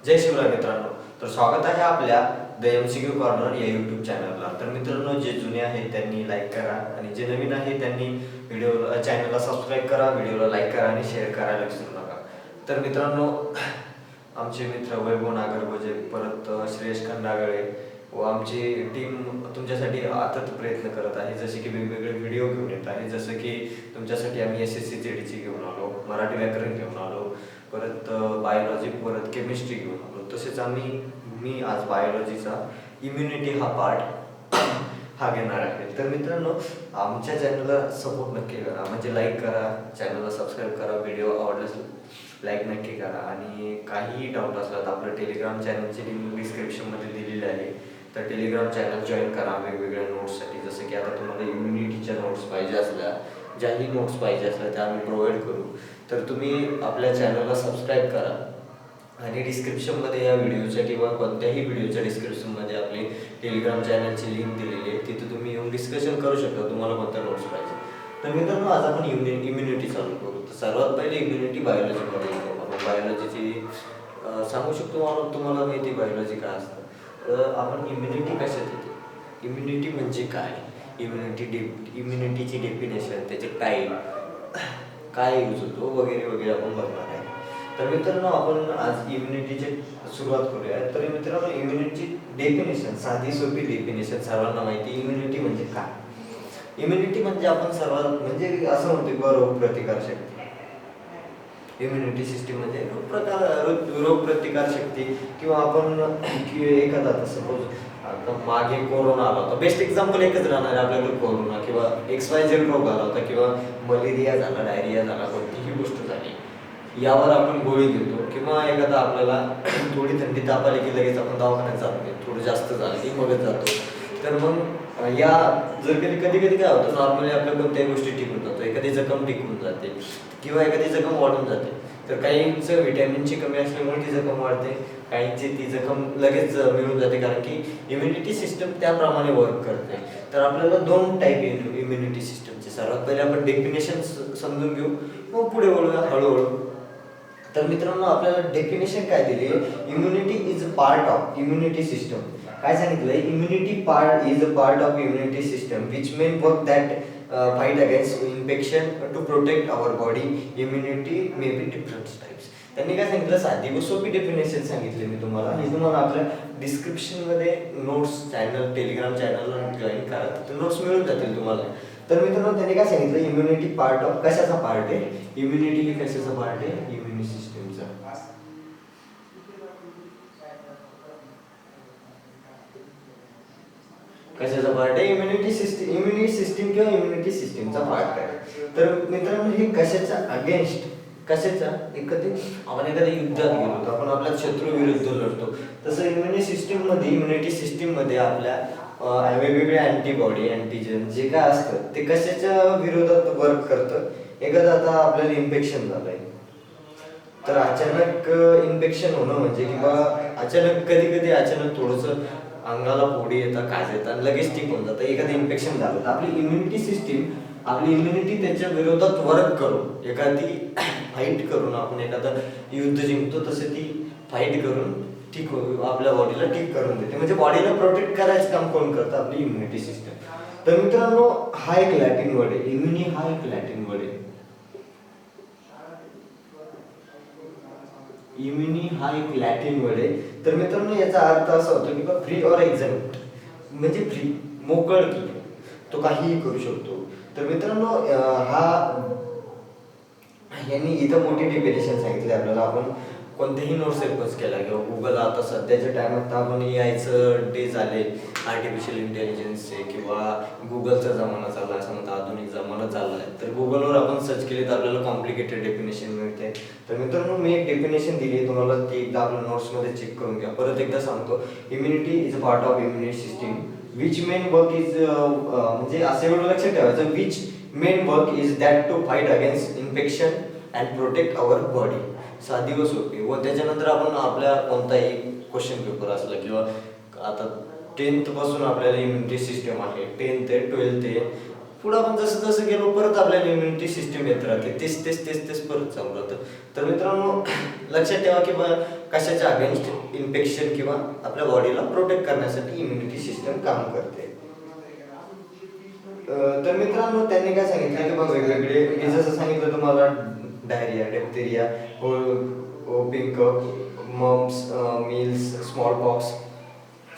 जय शिवराय मित्रांनो. तर स्वागत आहे आपल्या द MCQ कॉर्नर या यूट्यूब चॅनलला. तर मित्रांनो, जे जुने आहेत त्यांनी लाईक करा आणि जे नवीन आहे त्यांनी चॅनलला सबस्क्राईब करा, व्हिडिओला लाईक करा आणि शेअर करायला विसरू नका. तर मित्रांनो, आमचे मित्र वैभव नागरगोजे, परत श्रेयश खंडागळे व आमची टीम तुमच्यासाठी अथक प्रयत्न करत आहे. जसे की वेगवेगळे व्हिडिओ घेऊन येत आहे. जसं की तुमच्यासाठी आम्ही SSC GDची घेऊन आलो, मराठी व्याकरण घेऊन आलो, परत बायोलॉजी, परत केमिस्ट्री घेऊन आलो. तसेच मी आज बायोलॉजीचा इम्युनिटी हा पार्ट हा घेणार आहे. तर मित्रांनो, आमच्या चॅनलला सपोर्ट नक्की करा, म्हणजे लाईक करा, चॅनलला सबस्क्राईब करा, व्हिडिओ आवडल्यास लाईक नक्की करा. आणि काहीही डाऊट असला तर आपलं टेलिग्राम चॅनलची लिंक डिस्क्रिप्शनमध्ये दिलेली आहे. तर टेलिग्राम चॅनल जॉईन करा वेगवेगळ्या नोट्ससाठी. जसं की आता तुम्हाला इम्युनिटीच्या नोट्स पाहिजे असल्या, ज्याही नोट्स पाहिजे असल्या त्या आम्ही प्रोव्हाइड करू. तर तुम्ही आपल्या चॅनलला सबस्क्राईब करा आणि डिस्क्रिप्शनमध्ये या व्हिडिओच्या किंवा कोणत्याही व्हिडिओच्या डिस्क्रिप्शनमध्ये आपली टेलिग्राम चॅनलची लिंक दिलेली आहे. तिथे तुम्ही येऊन डिस्कशन करू शकता तुम्हाला कोणत्या नोट्स पाहिजे. तर मित्रांनो, आज आपण इम्युनिटी चालू करू. तर सर्वात पहिले इम्युनिटी बायोलॉजीमध्ये येतो. आपण बायोलॉजीची सांगू शकतो तुम्हाला माहिती बायोलॉजी काय असतं. तर आपण इम्युनिटी कशात येते, इम्युनिटी म्हणजे काय, इम्युनिटीची डेफिनेशन, त्याचे टाईप, काय यूज होतो वगैरे वगैरे आपण बघणार आहे. तर मित्रांनो, आपण आज इम्युनिटीची सुरुवात करूया. तर मित्रांनो, इम्युनिटीची डेफिनेशन, साधी सोपी डेफिनेशन सर्वांना माहिती. इम्युनिटी म्हणजे काय? इम्युनिटी म्हणजे आपण म्हणजे असं म्हणतो की रोग प्रतिकार शक्ती. इम्युनिटी सिस्टीम म्हणजे रोग प्रतिकार शक्ती. किंवा आपण एखादा आता सपोज आता मागे कोरोना आला होता, बेस्ट एक्झाम्पल एकच राहणार आहे आपल्याकडे, कोरोना किंवा XYZ रोग आला होता, किंवा मलेरिया झाला, डायरिया झाला, कोणतीही गोष्ट झाली, यावर आपण गोळी घेतो. किंवा एखादा आपल्याला थोडी थंडी ताप आली की लगेच आपण दवाखान्यात जात नाही, थोडं जास्त झालं की मगच जातो. तर मग कधी कधी काय होतं, नॉर्मली आपल्या कोणत्याही गोष्टी टिकून जातो, एखादी जखम टिकून जाते किंवा एखादी जखम वाढून जाते. तर काहींचं व्हिटॅमिनची कमी असल्यामुळे ती जखम वाढते, काहींची ती जखम लगेच मिळून जाते, कारण की इम्युनिटी सिस्टम त्याप्रमाणे वर्क करते. तर आपल्याला दोन टाईप इम्युनिटी सिस्टमचे. सर्वात पहिले आपण डेफिनेशन समजून घेऊ, मग पुढे वळूया हळूहळू. तर मित्रांनो, आपल्याला डेफिनेशन काय दिली आहे, immunity is a part of immunity system. काय सांगितलंय, immunity part is a part of immunity system which main work that fight against infection to protect our body. Immunity may be different types. त्यांनी काय सांगितलं, साधी व सोपी definition सांगितले मी तुम्हाला. हे तुम्हाला आपल्या डिस्क्रिप्शनमध्ये नोट्स चॅनल, टेलिग्राम चॅनलला जॉईन करा, तर नोट्स मिळून जातील तुम्हाला. तर मित्रांनो, त्यांनी काय सांगितलं, इम्युनिटी पार्ट ऑफ कशाचा पार्ट आहे, इम्युनिटी कशाचा पार्ट आहे, इम्युनिटी सिस्टमचा. कशाचा पार्ट आहे, इम्युनिटी सिस्टीम किंवा इम्युनिटी सिस्टीमचा पार्ट आहे. तर मित्रांनो, हे कशाच्या अगेन्स्ट, कशाच्या आपण एखाद्या युद्धात गेलो तर आपण आपल्या शत्रू विरुद्ध लढतो. तसं इम्युनिटी सिस्टीममध्ये आपल्या वेगवेगळे अँटीबॉडी, अँटीजन जे काय असतं ते कशाच्या विरोधात वर्क करतं. एखादं आता आपल्याला इन्फेक्शन झालंय, तर अचानक इन्फेक्शन होणं म्हणजे, किंवा अचानक कधी अचानक थोडंसं अंगाला फोडी येतात, काज येतात, लगेच ठीक होऊन जातं. एखादं इन्फेक्शन झालं तर आपली इम्युनिटी सिस्टीम, आपली इम्युनिटी त्याच्या विरोधात वर्क करून, एखादी फाईट करून, आपण एखादं युद्ध जिंकतो तसे ती फाईट करून आपल्या बॉडीला ठीक करून देते. म्हणजे बॉडीला प्रोटेक्ट करायचं काम कोण करतं, आपली इम्युनिटी सिस्टम. तर मित्रांनो, हा एक लॅटिन वर्ड आहे, इम्युनी हा एक लॅटिन वर्ड आहे. इम्युनी हा एक लॅटिन वर्ड आहे. तर मित्रांनो, याचा अर्थ असा होतो की फ्री ऑर एक्झॅम्प्ट, म्हणजे फ्री, मोकळकी, तो काहीही करू शकतो. तर मित्रांनो, यांनी इथं मोठी डेफिनेशन सांगितली आपल्याला. आपण कोणतेही नोट्स सर्च केला किंवा गुगल, आता सध्याच्या टायमात आपण यायचं डे झाले आर्टिफिशियल इंटेलिजन्सचे, किंवा गुगलचा जमाना चालला, असं म्हणतात आधुनिक जमाना चालला आहे. तर गुगलवर आपण सर्च केले तर आपल्याला कॉम्प्लिकेटेड डेफिनेशन मिळते. तर मित्रांनो, मी एक डेफिनेशन दिली आहे तुम्हाला, ती एकदा आपल्या नोट्समध्ये चेक करून घ्या. परत एकदा सांगतो, immunity is a part of immunity system which main work is, म्हणजे असं एवढं लक्षात ठेवायचं, which main work is that to fight against infection and protect our body. साधी व सोपी. व त्याच्यानंतर आपण आपल्या कोणताही क्वेश्चन पेपर असला, किंवा आता 10th पासून आपल्याला इम्युनिटी सिस्टम आहे, 10th आहे, 12th आहे, पुढे आपण जसं जसं गेलो परत आपल्याला इम्युनिटी सिस्टीम येत राहते, तेच परत चालू राहतं. तर मित्रांनो लक्षात ठेवा की कशाच्या अगेन्स्ट इन्फेक्शन किंवा आपल्या बॉडीला प्रोटेक्ट करण्यासाठी इम्युनिटी सिस्टम काम करते. तर मित्रांनो त्यांनी काय सांगितलं की वेगवेगळे, मी जसं सांगितलं तुम्हाला diarrhoea, diphtheria, pink, mumps, measles, smallpox,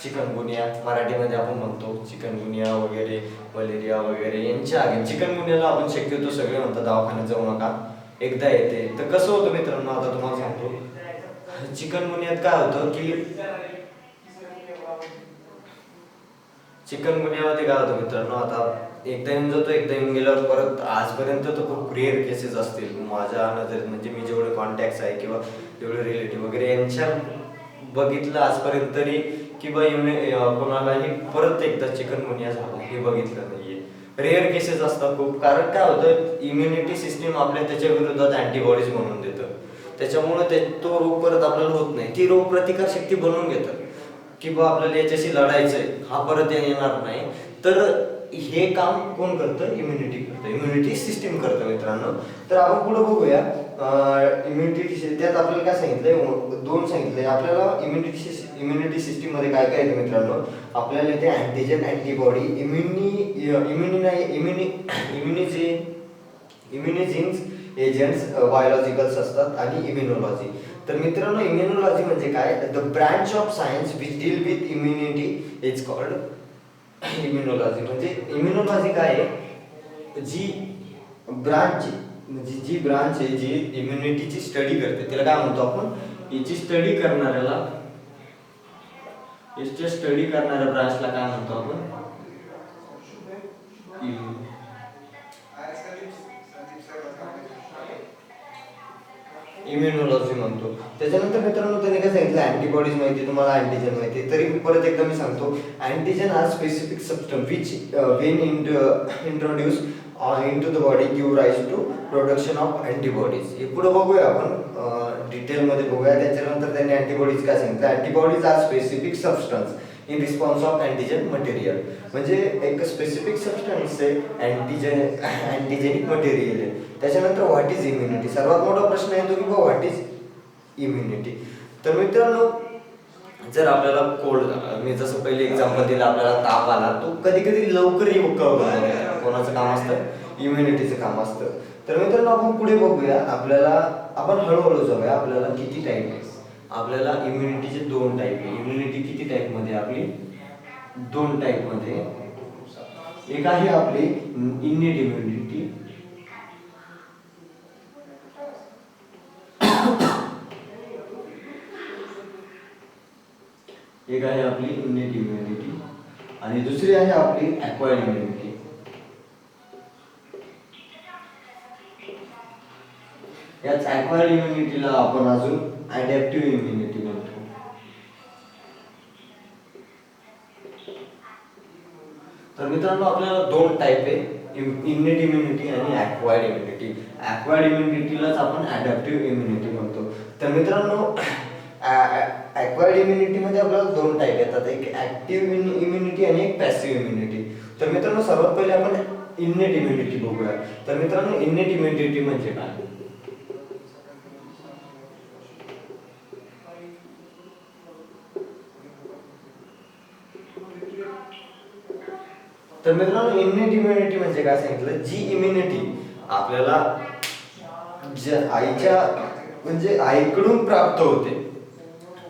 chikungunya मराठीमध्ये आपण म्हणतो चिकनगुनिया वगैरे, मलेरिया वगैरे यांच्या चिकनगुनियाला आपण शक्यतो सगळे म्हणतात दवाखान्यात जाऊ नका, एकदा येते. तर कसं होतं मित्रांनो, आता तुम्हाला सांगतो चिकनगुनियात काय होतं की चिकनगुनियामध्ये काय होतं मित्रांनो, आता एकदा येऊन जातो, एकदा येऊन गेल्यावर परत आजपर्यंत तर खूप रेअर केसेस असतील माझ्या नजरेत, म्हणजे मी जेवढे कॉन्टॅक्ट्स आहे किंवा जेवढे रिलेटिव्ह वगैरे यांच्या बघितलं आजपर्यंत तरी की कोणालाही परत एकदा चिकनगुनिया झाला हे बघितलं नाहीये. रेअर केसेस असतात खूप, कारण काय होतं इम्युनिटी सिस्टीम आपल्या त्याच्या विरोधात अँटीबॉडीज बनवून देतं, त्याच्यामुळे तो रोग परत आपल्याला होत नाही, ती रोग प्रतिकार शक्ती बनवून घेतात की आपल्याला याच्याशी लढायचंय, हा परत येणार नाही. तर हे काम कोण करतं, इम्युनिटी करतं, इम्युनिटी सिस्टीम करतं मित्रांनो. तर आपण पुढे बघूया इम्युनिटी, त्यात आपल्याला काय सांगितलंय, दोन सांगितलंय आपल्याला. इम्युनिटी सिस्टीम मध्ये काय काय येतं मित्रांनो, आपल्याला इथे अँटीजन, अँटीबॉडी, इम्युनिझिन्स एजंट्स, बायोलॉजिकल्स असतात आणि इम्युनॉलॉजी. तर मित्रांनो इम्युनॉलॉजी म्हणजे काय, the branch of science which deal with immunity is called immunology. म्हणजे इम्युनॉलॉजी काय आहे, जी ब्रांच म्हणजे जी ब्रांच आहे जी इम्युनिटीची स्टडी करते त्याला काय म्हणतो आपण, याची स्टडी करणाऱ्याला, याची स्टडी करणाऱ्या ब्रांचला काय म्हणतो आपण, इम्युनॉलॉजी म्हणतो. त्याच्यानंतर मित्रांनो त्यांनी काय सांगितलं, अँटीबॉडीज माहिती तुम्हाला, अँटीजन माहिती. तरी परत एकदा मी सांगतो, antigen are specific substance which when introduce into the body give rise to production of antibodies. हे पुढे बघूया आपण डिटेलमध्ये बघूया. त्याच्यानंतर त्यांनी अँटीबॉडीज काय सांगितलं, antibodies are specific substance in response of antigen material. म्हणजे एक स्पेसिफिक सबस्टन्स आहे अँटीजेनिक मटेरियल आहे. त्याच्यानंतर व्हॉट इज इम्युनिटी, सर्वात मोठा प्रश्न येतो की व्हॉट इज इम्युनिटी. तर मित्रांनो जर आपल्याला कोल्ड, मी जसं पहिले एक्झाम्पल दिलं, आपल्याला ताप आला, तो कधी कधी लवकर कोणाचं काम असतं, इम्युनिटीचं काम असतं. तर मित्रांनो आपण पुढे बघूया, आपण हळूहळू जाऊया. आपल्याला किती टाईप आहे, आपल्याला इम्युनिटीचे दोन टाईप आहे. इम्युनिटी किती टाईप मध्ये, आपली दोन टाईप मध्ये. एक आहे आपली इन्नेट इम्युनिटी, एक आहे आपली इन्नेट इम्युनिटी आणि दुसरी आहे आपली ॲक्वायर्ड इम्युनिटी. याच ॲक्वायर्ड इम्युनिटीला आपण अजून ॲडॅप्टिव्ह इम्युनिटी म्हणतो. तर मित्रांनो आपल्याला दोन टाईप आहे, इन्नेट इम्युनिटी आणि ॲक्वायर्ड इम्युनिटी. ॲक्वायर्ड इम्युनिटीलाच आपण ॲडॅप्टिव्ह इम्युनिटी म्हणतो. तर मित्रांनो ॲक्वायर्ड इम्युनिटी मध्ये आपल्याला दोन टाईप येतात, एक ऍक्टिव्ह इम्युनिटी आणि एक पॅसिव्ह इम्युनिटी. तर मित्रांनो सर्वात पहिले आपण इन्नेट इम्युनिटी बघूया. तर मित्रांनो इन्नेट इम्युनिटी म्हणजे काय, तर मित्रांनो इन्नेट इम्युनिटी म्हणजे काय सांगितलं, जी इम्युनिटी आपल्याला आईच्या म्हणजे आईकडून प्राप्त होते,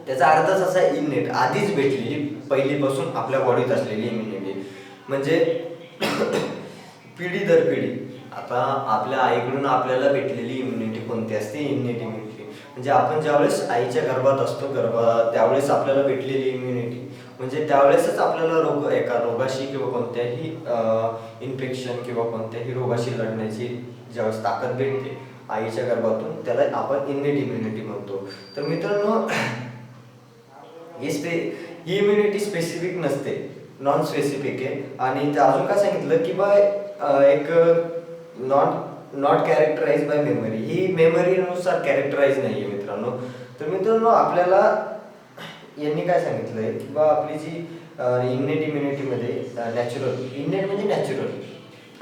त्याचा अर्थच असा इन्नेट, आधीच भेटलेली, पहिलीपासून आपल्या बॉडीत असलेली इम्युनिटी. म्हणजे पिढी दर पिढी आता आपल्या आईकडून आपल्याला भेटलेली इम्युनिटी कोणती असते, इन्नेट इम्युनिटी. म्हणजे आपण ज्यावेळेस आईच्या गर्भात असतो, त्यावेळेस आपल्याला भेटलेली इम्युनिटी, म्हणजे त्यावेळेसच आपल्याला एका रोगाशी किंवा कोणत्याही इन्फेक्शन किंवा कोणत्याही रोगाशी लढण्याची ज्यावेळेस ताकद भेटते आईच्या गर्भातून, त्याला आपण इन्नेट इम्युनिटी म्हणतो. तर मित्रांनो ही इम्युनिटी स्पेसिफिक नसते, नॉन स्पेसिफिक आहे. आणि ते अजून काय सांगितलं की एक नॉट कॅरेक्टराइज बाय मेमरी, ही मेमरीनुसार कॅरेक्टराइज नाही आहे मित्रांनो. तर मित्रांनो आपल्याला यांनी काय सांगितलंय की आपली जी इन्नेट इम्युनिटीमध्ये नॅचरल, इन्नेट म्हणजे नॅचरल,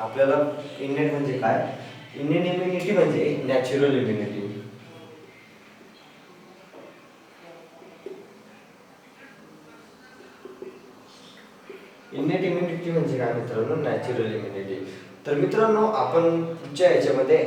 आपल्याला इन्नेट म्हणजे काय? इन्नेट इम्युनिटी म्हणजे नॅचरल इम्युनिटी. इन्नेट इम्युनिटी म्हणजे काय मित्रांनो? Natural immunity. तर मित्रांनो आपण पुढच्या याच्यामध्ये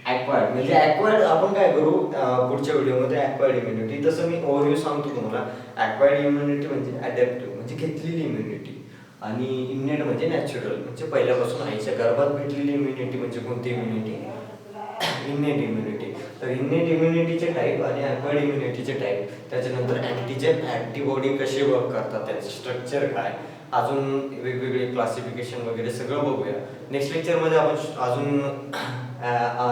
ॲक्वायर्ड म्हणजे ॲक्वायर्ड आपण काय करू पुढच्या व्हिडिओमध्ये ॲक्वायर्ड इम्युनिटी. तसं मी ओव्हरव्ह्यू सांगतो तुम्हाला. ॲक्वायर्ड इम्युनिटी म्हणजे अडॅप्टिव्ह म्हणजे घेतलेली इम्युनिटी, आणि इन्नेट म्हणजे नॅचरल म्हणजे पहिल्यापासून आईच्या गर्भात भेटलेली इम्युनिटी. म्हणजे कोणती इम्युनिटी? Innate immunity. तर इन्नेट इम्युनिटीचे टाईप आणि ॲक्वायर्ड इम्युनिटीचे टाईप, त्याच्यानंतर अँटीजन अँटीबॉडी कसे वर्क करतात, त्यांचं स्ट्रक्चर काय, अजून वेगवेगळे क्लासिफिकेशन वगैरे सगळं बघूया नेक्स्ट लेक्चरमध्ये.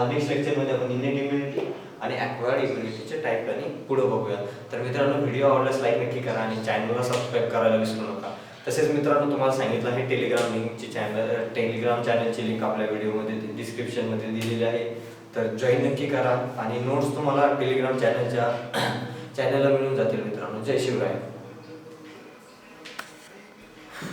नेक्स्ट लेक्चरमध्ये आपण इन्नेट इम्युनिटी आणि ॲक्वायर्ड इम्युनिटीचे टाईप आणि पुढे बघूया. तर मित्रांनो व्हिडिओ आवडल्यास लाईक नक्की करा आणि चॅनलला सबस्क्राईब करायला विसरू नका. तसेच मित्रांनो तुम्हाला सांगितलं आहे टेलिग्राम चॅनलची लिंक आपल्या व्हिडिओमध्ये डिस्क्रिप्शनमध्ये दिलेली आहे. तर जॉईन नक्की करा आणि नोट्स तुम्हाला टेलिग्राम चॅनलला मिळून जातील मित्रांनो. जय शिवराय.